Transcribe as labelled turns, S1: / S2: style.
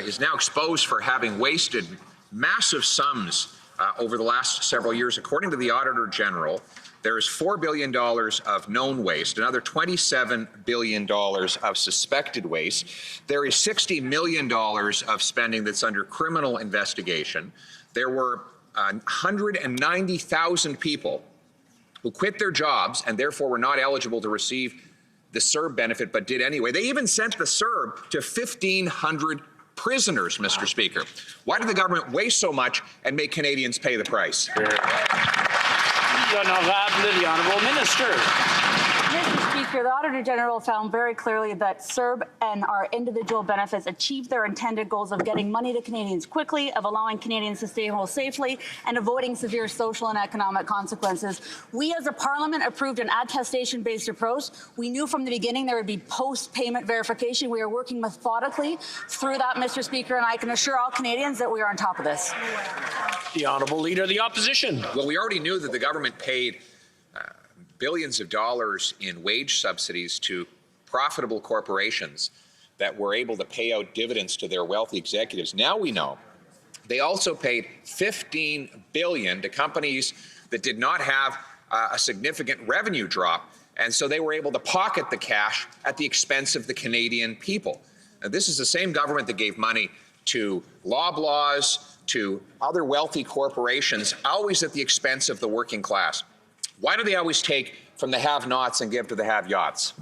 S1: is now exposed for having wasted massive sums over the last several years. According to the Auditor General, there is $4 billion of known waste, another $27 billion of suspected waste. There is $60 million of spending that's under criminal investigation. There were 190,000 people who quit their jobs and therefore were not eligible to receive the CERB benefit, but did anyway. They even sent the CERB to 1,500 prisoners, Mr. Speaker. Why did the government waste so much and make Canadians pay the price?
S2: The Honourable Minister.
S3: Mr. Speaker, the Auditor General found very clearly that CERB and our individual benefits achieved their intended goals of getting money to Canadians quickly, of allowing Canadians to stay home safely, and avoiding severe social and economic consequences. We as a Parliament approved an attestation-based approach. We knew from the beginning there would be post-payment verification. We are working methodically through that, Mr. Speaker, and I can assure all Canadians that we are on top of this.
S2: The Honourable Leader of the Opposition.
S1: Well, we already knew that the government paid billions of dollars in wage subsidies to profitable corporations that were able to pay out dividends to their wealthy executives. Now we know they also paid $15 billion to companies that did not have a significant revenue drop, and so they were able to pocket the cash at the expense of the Canadian people. Now, this is the same government that gave money to Loblaws, to other wealthy corporations, always at the expense of the working class. Why do they always take from the have-nots and give to the have-yachts?